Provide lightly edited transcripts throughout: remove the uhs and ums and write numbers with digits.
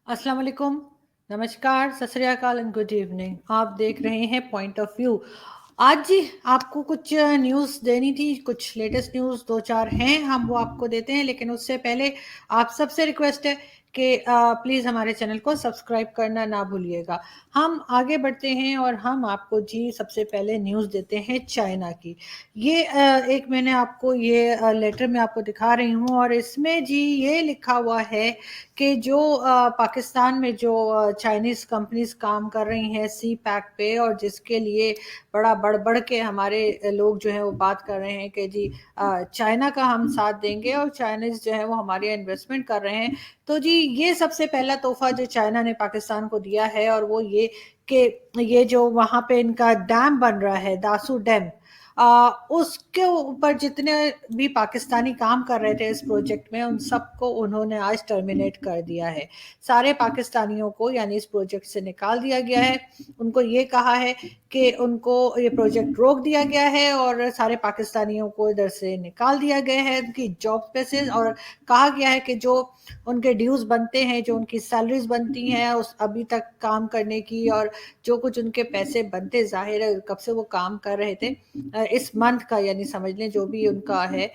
अस्सलाम वालेकुम, नमस्कार, सत श्री अकाल एंड गुड इवनिंग। आप देख रहे हैं पॉइंट ऑफ व्यू। आज जी आपको कुछ न्यूज़ देनी थी, कुछ लेटेस्ट न्यूज़ दो चार हैं, हम वो आपको देते हैं। लेकिन उससे पहले आप सबसे रिक्वेस्ट है कि प्लीज़ हमारे चैनल को सब्सक्राइब करना ना भूलिएगा। हम आगे बढ़ते हैं और हम आपको जी सबसे पहले न्यूज़ देते हैं चाइना की। ये एक मैंने आपको ये लेटर में आपको दिखा रही हूँ और इसमें जी ये लिखा हुआ है कि जो पाकिस्तान में जो चाइनीज़ कंपनीज काम कर रही हैं सी पैक पे, और जिसके लिए बड़ा बढ़ बढ़ के हमारे लोग जो है वो बात कर रहे हैं कि जी चाइना का हम साथ देंगे और चाइनीज़ जो है वो हमारी इन्वेस्टमेंट कर रहे हैं। तो जी ये सबसे पहला तोहफा जो चाइना ने पाकिस्तान को दिया है और वो ये कि ये जो वहाँ पे इनका डैम बन रहा है, दासू डैम, उसके ऊपर जितने भी पाकिस्तानी काम कर रहे थे इस प्रोजेक्ट में, उन सबको उन्होंने आज टर्मिनेट कर दिया है। सारे पाकिस्तानियों को यानी इस प्रोजेक्ट से निकाल दिया गया है। उनको ये कहा है कि उनको ये प्रोजेक्ट रोक दिया गया है और सारे पाकिस्तानियों को इधर से निकाल दिया गया है उनकी जॉब पे से, और कहा गया है कि जो उनके ड्यूज बनते हैं, जो उनकी सैलरीज बनती हैं उस अभी तक काम करने की, और जो कुछ उनके पैसे बनते, जाहिर है कब से वो काम कर रहे थे, इस मंथ का यानी समझ लें जो भी उनका है,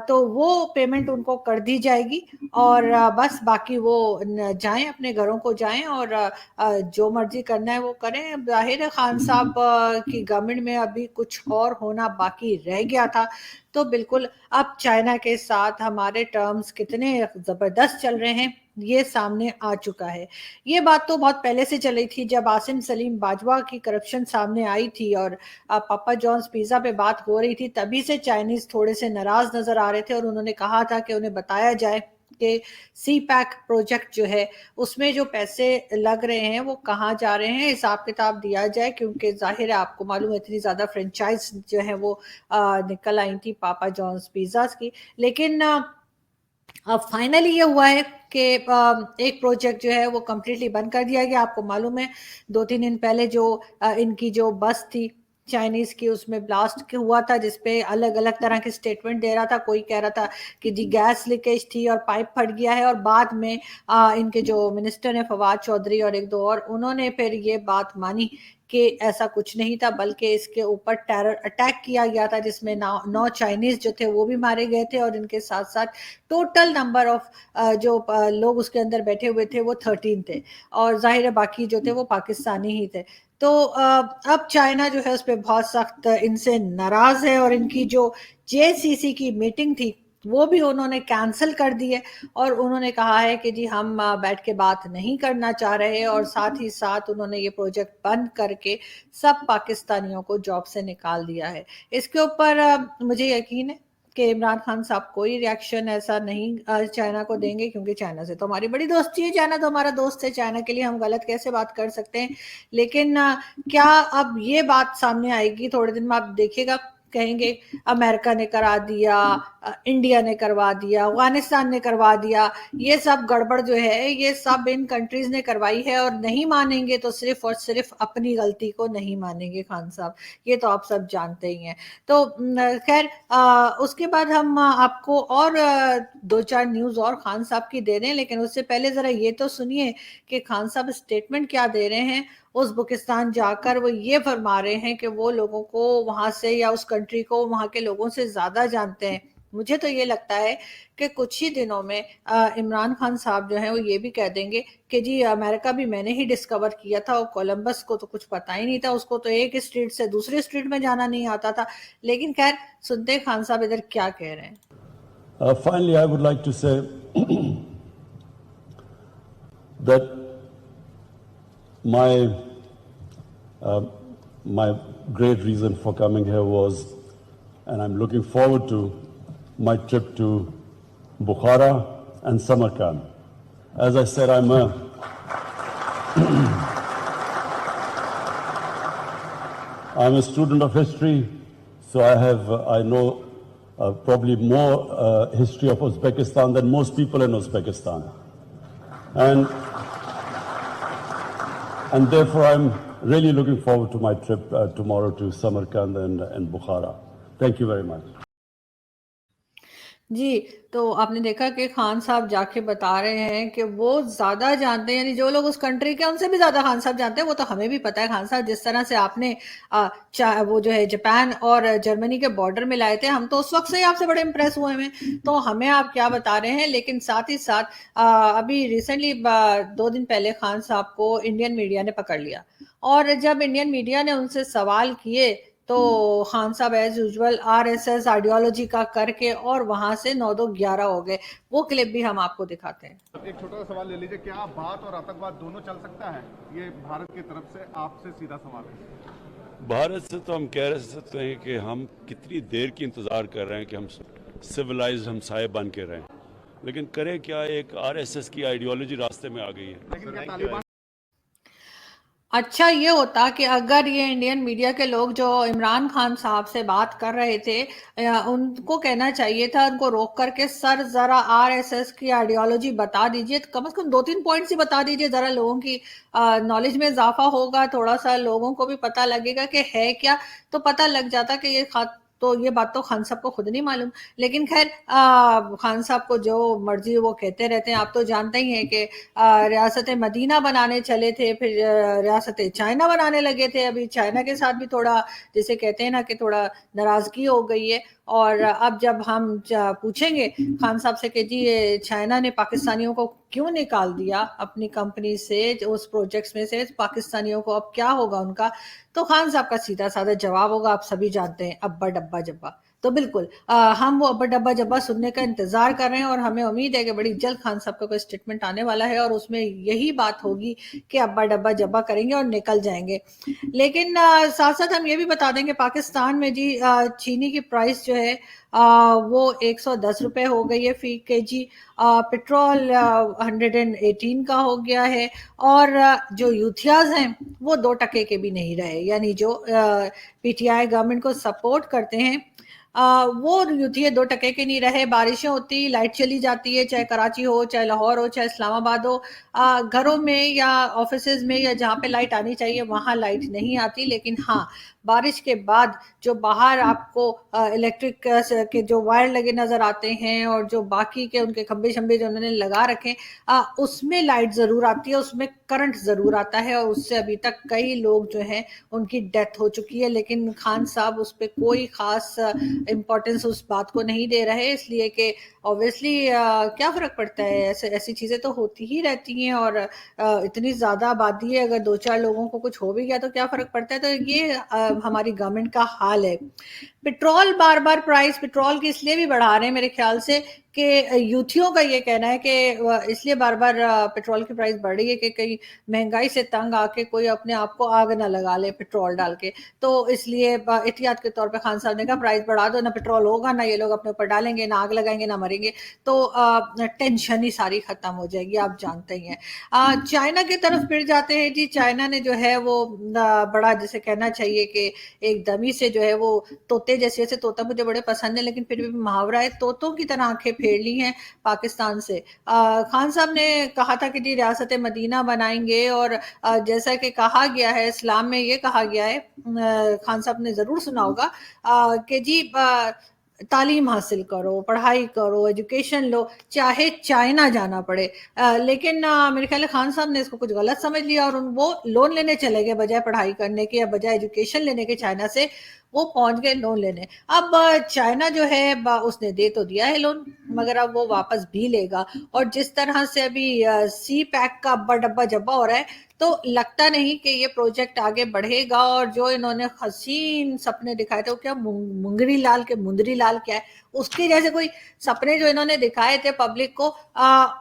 तो वो पेमेंट उनको कर दी जाएगी। और बस बाकी वो जाएं अपने घरों को जाएं और जो मर्जी करना है वो करें। जाहिर है खान साहब की गवर्नमेंट में अभी कुछ और होना बाकी रह गया था। तो बिल्कुल अब चाइना के साथ हमारे टर्म्स कितने जबरदस्त चल रहे हैं ये सामने आ चुका है। ये बात तो बहुत पहले से चल रही थी, जब आसिम सलीम बाजवा की करप्शन सामने आई थी और पापा जॉन्स पिज्जा पे बात हो रही थी, तभी से चाइनीज थोड़े से नाराज नजर आ रहे थे और उन्होंने कहा था कि उन्हें बताया जाए कि सी पैक प्रोजेक्ट जो है उसमें जो पैसे लग रहे हैं वो कहाँ जा रहे हैं, हिसाब किताब दिया जाए। क्योंकि जाहिर है आपको मालूम है इतनी ज्यादा फ्रेंचाइज जो है वो निकल आई थी पापा जॉन्स पिज्जाज की। लेकिन अब फाइनली ये हुआ है कि एक प्रोजेक्ट जो है वो कम्प्लीटली बंद कर दिया गया। आपको मालूम है 2-3 दिन पहले जो इनकी जो बस थी चाइनीज की, उसमें ब्लास्ट हुआ था जिसपे अलग अलग तरह के स्टेटमेंट दे रहा था। कोई कह रहा था कि जी गैस लीकेज थी और पाइप फट गया है, और बाद में इनके जो मिनिस्टर हैं फवाद चौधरी और एक दो और, उन्होंने फिर ये बात मानी कि ऐसा कुछ नहीं था, बल्कि इसके ऊपर टेरर अटैक किया गया था जिसमें 9 चाइनीज जो थे वो भी मारे गए थे, और इनके साथ साथ टोटल नंबर ऑफ जो लोग उसके अंदर बैठे हुए थे वो 13 थे, और जाहिर है बाकी जो थे वो पाकिस्तानी ही थे। तो अब चाइना जो है उस पर बहुत सख्त इनसे नाराज है, और इनकी जो जेसीसी की मीटिंग थी वो भी उन्होंने कैंसिल कर दी है, और उन्होंने कहा है कि जी हम बैठ के बात नहीं करना चाह रहे, और साथ ही साथ उन्होंने ये प्रोजेक्ट बंद करके सब पाकिस्तानियों को जॉब से निकाल दिया है। इसके ऊपर मुझे यकीन है कि इमरान खान साहब कोई रिएक्शन ऐसा नहीं चाइना को देंगे, क्योंकि चाइना से तो हमारी बड़ी दोस्ती है, चाइना तो हमारा दोस्त है, चाइना के लिए हम गलत कैसे बात कर सकते हैं। लेकिन क्या अब ये बात सामने आएगी थोड़े दिन में, आप देखिएगा, कहेंगे अमेरिका ने करा दिया, इंडिया ने करवा दिया, अफगानिस्तान ने करवा दिया। ये सब गड़बड़ जो है ये सब इन कंट्रीज ने करवाई है, और नहीं मानेंगे तो सिर्फ और सिर्फ अपनी गलती को नहीं मानेंगे खान साहब, ये तो आप सब जानते ही हैं। तो खैर उसके बाद हम आपको और दो चार न्यूज और खान साहब की दे रहे हैं, लेकिन उससे पहले जरा ये तो सुनिए कि खान साहब स्टेटमेंट क्या दे रहे हैं। उज़्बेकिस्तान जाकर वो ये फरमा रहे हैं कि वो लोगों को वहां से या उस कंट्री को वहां के लोगों से ज्यादा जानते हैं। मुझे तो ये लगता है कि कुछ ही दिनों में इमरान खान साहब जो है वो ये भी कह देंगे कि जी अमेरिका भी मैंने ही डिस्कवर किया था, और कोलंबस को तो कुछ पता ही नहीं था, उसको तो एक स्ट्रीट से दूसरी स्ट्रीट में जाना नहीं आता था। लेकिन खैर सुनते हैं खान साहब इधर क्या कह रहे हैं। Finally, I would like to say that my great reason for coming here was, and I'm looking forward to my trip to Bukhara and Samarkand. As I said, I'm a student of history, so I know probably more history of Uzbekistan than most people in Uzbekistan, and therefore I'm really looking forward to my trip tomorrow to Samarkand and Bukhara. Thank you very much. جی، تو آپ نے دیکھا کہ خان صاحب جا کے بتا رہے ہیں کہ وہ زیادہ جانتے ہیں، یعنی جو لوگ اس کنٹری کے ان سے بھی زیادہ خان صاحب جانتے ہیں. وہ تو ہمیں بھی پتا ہے خان صاحب جس طرح سے آپ نے وہ جو ہے جاپان اور جرمنی کے بارڈر میں لائے تھے، ہم تو اس وقت سے ہی آپ سے بڑے امپریس ہوئے ہیں. تو ہمیں آپ کیا بتا رہے ہیں. لیکن ساتھ ہی ساتھ ابھی ریسنٹلی 2 دن پہلے خان صاحب کو انڈین میڈیا نے پکڑ لیا، اور جب انڈین میڈیا نے ان سے سوال کیے تو خان صاحب as usual R S S ideology کا کر کے اور وہاں سے 9-2-11 ہو گئے. وہ کلپ بھی ہم آپ کو دکھاتے ہیں. ایک چھوٹا سا سوال لے لیجیے، کیا بات اور آتنکواد دونوں چل سکتا ہے؟ یہ بھارت کی طرف سے آپ سے سیدھا سوال ہے. بھارت سے تو ہم کہہ سکتے ہیں کہ ہم کتنی دیر کی انتظار کر رہے ہیں کہ ہم سویلائزڈ ہمسائے بن کے رہیں، لیکن کریں کیا، ایک آر ایس ایس کی آئیڈیالوجی راستے میں آ گئی ہے. لیکن کیا طالبان اچھا یہ ہوتا کہ اگر یہ انڈین میڈیا کے لوگ جو عمران خان صاحب سے بات کر رہے تھے ان کو کہنا چاہیے تھا ان کو روک کر کے سر ذرا آر ایس ایس کی آئیڈیالوجی بتا دیجئے، کم از کم 2-3 پوائنٹس ہی بتا دیجئے، ذرا لوگوں کی نالج میں اضافہ ہوگا، تھوڑا سا لوگوں کو بھی پتہ لگے گا کہ ہے کیا، تو پتہ لگ جاتا کہ تو یہ بات تو خان صاحب کو خود نہیں معلوم. لیکن خیر خان صاحب کو جو مرضی وہ کہتے رہتے ہیں. آپ تو جانتے ہی ہیں کہ ریاست مدینہ بنانے چلے تھے، پھر ریاست چائنا بنانے لگے تھے. ابھی چائنا کے ساتھ بھی تھوڑا جیسے کہتے ہیں نا کہ تھوڑا ناراضگی ہو گئی ہے. اور اب جب ہم پوچھیں گے خان صاحب سے کہ جی چائنا نے پاکستانیوں کو کیوں نکال دیا اپنی کمپنی سے، اس پروجیکٹس میں سے پاکستانیوں کو اب کیا ہوگا ان کا، تو خان صاحب کا سیدھا سادہ جواب ہوگا آپ سبھی جانتے ہیں، ابا ڈبا جبا. تو بالکل ہم وہ ابا ڈبا جبا سننے کا انتظار کر رہے ہیں، اور ہمیں امید ہے کہ بڑی جلد خان صاحب کا کوئی اسٹیٹمنٹ آنے والا ہے اور اس میں یہی بات ہوگی کہ ابا ڈبا جبا کریں گے اور نکل جائیں گے. لیکن ساتھ ساتھ ہم یہ بھی بتا دیں کہ پاکستان میں جی چینی کی پرائس جو ہے وہ 110 روپے ہو گئی ہے فی کے جی، پٹرول 118 کا ہو گیا ہے، اور جو یوتھیاز ہیں وہ 2% کے بھی نہیں رہے. یعنی جو پی ٹی آئی گورنمنٹ کو سپورٹ کرتے ہیں وہ یوتھیے 2% کے نہیں رہے. بارشیں ہوتی، لائٹ چلی جاتی ہے، چاہے کراچی ہو، چاہے لاہور ہو، چاہے اسلام آباد ہو، گھروں میں یا آفیسز میں یا جہاں پہ لائٹ آنی چاہیے وہاں لائٹ نہیں آتی. لیکن ہاں بارش کے بعد جو باہر آپ کو الیکٹرک کے جو وائر لگے نظر آتے ہیں اور جو باقی کے ان کے کھمبے شمبے جو انہوں نے لگا رکھے اس میں لائٹ ضرور آتی ہے، اس میں کرنٹ ضرور آتا ہے، اور اس سے ابھی تک کئی لوگ جو ہیں ان کی ڈیتھ ہو چکی ہے. لیکن خان صاحب اس پہ کوئی خاص امپورٹنس اس بات کو نہیں دے رہے، اس لیے کہ اوبویسلی کیا فرق پڑتا ہے، ایسی چیزیں تو ہوتی ہی رہتی ہیں، اور اتنی زیادہ آبادی ہے، اگر 2-4 لوگوں کو کچھ ہو بھی گیا تو کیا فرق پڑتا ہے. تو یہ ہماری گورنمنٹ کا حال ہے. پٹرول بار بار پرائس پٹرول کی اس لیے بھی بڑھا رہے ہیں میرے خیال سے کہ یوتھیوں کا یہ کہنا ہے کہ اس لیے بار بار پٹرول کی پرائس بڑھ رہی ہے کہ کہیں مہنگائی سے تنگ آ کے کوئی اپنے آپ کو آگ نہ لگا لے پٹرول ڈال کے. تو اس لیے احتیاط کے طور پہ خان صاحب نے کہا پرائس بڑھا دو، نہ پٹرول ہوگا، نہ یہ لوگ اپنے اوپر ڈالیں گے، نہ آگ لگائیں گے، نہ مریں گے. تو ٹینشن ہی ساری ختم ہو جائے گی. آپ جانتے ہی ہیں. چائنا کی طرف پھر جاتے ہیں. جی چائنا نے جو ہے وہ بڑا جیسے کہنا چاہیے کہ ایک دمی سے جو ہے وہ طوطے جیسے طوطا مجھے بڑے پسند ہے لیکن پھر بھی محاورہ ہے، طوطوں کی طرح آنکھیں پھیر لی ہیں پاکستان سے. خان صاحب نے کہا تھا کہ جی ریاست مدینہ بنائیں گے، اور جیسا کہ کہا گیا ہے اسلام میں، یہ کہا گیا ہے، خان صاحب نے ضرور سنا ہوگا کہ جی تعلیم حاصل کرو، پڑھائی کرو، ایجوکیشن لو، چاہے چائنا جانا پڑے. لیکن میرے خیال ہے خان صاحب نے اس کو کچھ غلط سمجھ لیا اور وہ لون لینے چلے گئے بجائے پڑھائی کرنے کے یا بجائے ایجوکیشن لینے کے. چائنا سے وہ پہنچ گئے لون لینے. اب چائنا جو ہے اس نے دے تو دیا ہے لون، مگر اب وہ واپس بھی لے گا. اور جس طرح سے ابھی سی پیک کا ابا ڈبا جبا ہو رہا ہے تو لگتا نہیں کہ یہ پروجیکٹ آگے بڑھے گا. اور جو انہوں نے حسین سپنے دکھائے تھے، وہ کیا منگری لال کے مندری لال کیا ہے، اس کے جیسے کوئی سپنے جو انہوں نے دکھائے تھے پبلک کو،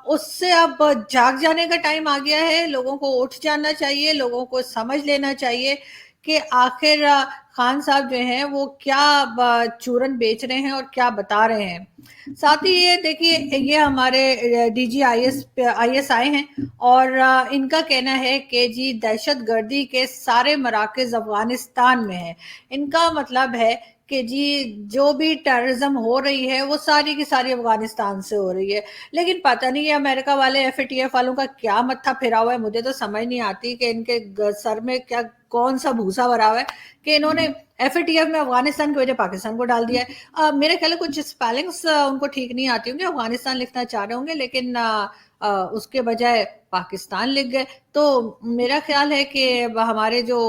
اس سے اب جاگ جانے کا ٹائم آ گیا ہے. لوگوں کو اٹھ جانا چاہیے، لوگوں کو سمجھ لینا چاہیے کہ آخر خان صاحب جو ہیں وہ کیا چورن بیچ رہے ہیں اور کیا بتا رہے ہیں. ساتھ ہی یہ دیکھیے یہ ہمارے ڈی جی آئی ایس آئے ہیں اور ان کا کہنا ہے کہ جی دہشت گردی کے سارے مراکز افغانستان میں ہیں. ان کا مطلب ہے کہ جی جو بھی ٹیررزم ہو رہی ہے وہ ساری کی ساری افغانستان سے ہو رہی ہے. لیکن پتہ نہیں یہ امریکہ والے ایف اے ٹی ایف والوں کا کیا متھا پھرا ہوا ہے، مجھے تو سمجھ نہیں آتی کہ ان کے سر میں کیا کون سا بھوسا بھرا ہوا ہے کہ انہوں نے FATF में अफगानिस्तान की वजह पाकिस्तान को डाल दिया है। मेरे ख्याल कुछ स्पेलिंग्स उनको ठीक नहीं आती होंगी, अफगानिस्तान लिखना चाह रहे होंगे, लेकिन उसके बजाय पाकिस्तान लिख गए। तो मेरा ख्याल है कि हमारे जो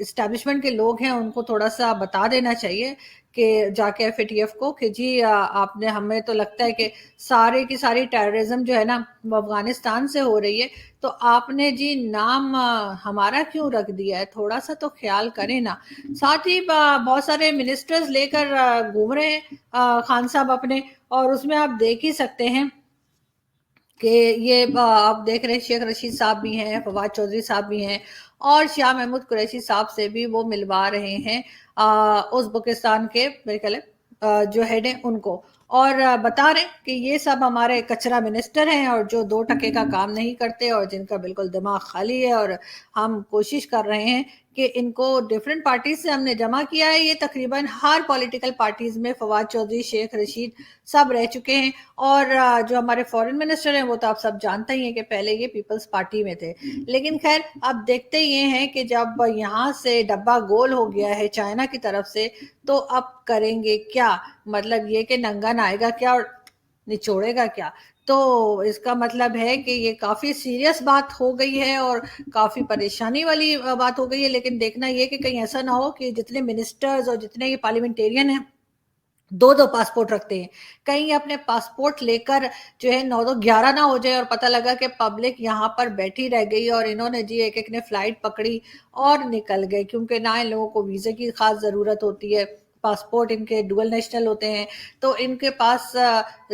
इस्टेब्लिशमेंट के लोग हैं उनको थोड़ा सा बता देना चाहिए कि जाके FATF को कि जी आपने, हमें तो लगता है कि सारी की सारी टेररिज्म जो है ना वो अफगानिस्तान से हो रही है, तो आपने जी नाम हमारा क्यों रख दिया है, थोड़ा सा तो ख्याल करें ना। साथ ही बहुत सारे मिनिस्टर्स लेकर घूम रहे हैं खान साहब अपने, और उसमें आप देख ही सकते हैं कि ये आप देख रहे हैं शेख रशीद साहब भी हैं, फवाद चौधरी साहब भी हैं, और शाह महमूद कुरैशी साहब से भी वो मिलवा रहे हैं उज़्बेकिस्तान के मेरे ख्याल जो हेड हैं उनको, और बता रहे हैं कि ये सब हमारे कचरा मिनिस्टर हैं और जो 2 टके का काम नहीं करते और जिनका बिल्कुल दिमाग खाली है, और हम कोशिश कर रहे हैं कि इनको डिफरेंट पार्टीज से हमने जमा किया है। ये तकरीबन हर पॉलिटिकल पार्टीज में फवाद चौधरी, शेख रशीद सब रह चुके हैं, और जो हमारे फॉरेन मिनिस्टर हैं वो तो आप सब जानते ही हैं कि पहले ये पीपल्स पार्टी में थे। लेकिन खैर अब देखते ये हैं कि जब यहाँ से डब्बा गोल हो गया है चाइना की तरफ से, तो अब करेंगे क्या, मतलब ये कि नंगा नहाएगा क्या और निचोड़ेगा क्या। तो इसका मतलब है कि ये काफी सीरियस बात हो गई है और काफी परेशानी वाली बात हो गई है। लेकिन देखना ये कि कहीं ऐसा ना हो कि जितने मिनिस्टर्स और जितने ये पार्लियामेंटेरियन हैं 2-2 पासपोर्ट रखते हैं, कहीं अपने पासपोर्ट लेकर जो है 9-11 ना हो जाए और पता लगा कि पब्लिक यहाँ पर बैठी रह गई और इन्होंने जी एक एक ने फ्लाइट पकड़ी और निकल गए, क्योंकि ना इन लोगों को वीज़े की खास ज़रूरत होती है, पासपोर्ट इनके डुअल नेशनल होते हैं, तो इनके पास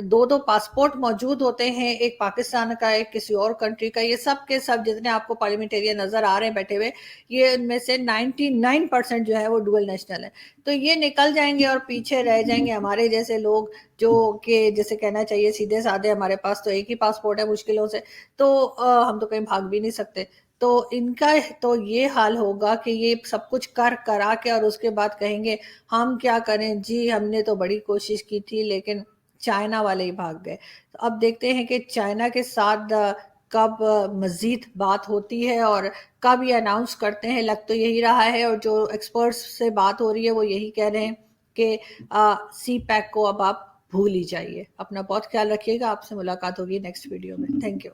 2-2 पासपोर्ट मौजूद होते हैं, एक पाकिस्तान का, एक किसी और कंट्री का। ये सब के सब जितने आपको पार्लियामेंटेरियन नज़र आ रहे हैं बैठे हुए, ये इनमें से 99% जो है वो डुअल नेशनल है। तो ये निकल जाएंगे और पीछे रह जाएंगे हमारे जैसे लोग, जो कि जैसे कहना चाहिए सीधे साधे, हमारे पास तो एक ही पासपोर्ट है मुश्किलों से, तो हम तो कहीं भाग भी नहीं सकते। तो इनका तो ये हाल होगा कि ये सब कुछ कर करा के और उसके बाद कहेंगे हम क्या करें जी, हमने तो बड़ी कोशिश की थी लेकिन चाइना वाले ही भाग गए। तो अब देखते हैं कि चाइना के साथ कब मजीद बात होती है और कब ये अनाउंस करते हैं। लग तो यही रहा है, और जो एक्सपर्ट्स से बात हो रही है वो यही कह रहे हैं कि CPEC को अब आप भूल ही जाइए। अपना बहुत ख्याल रखिएगा, आपसे मुलाकात होगी नेक्स्ट वीडियो में। Thank you.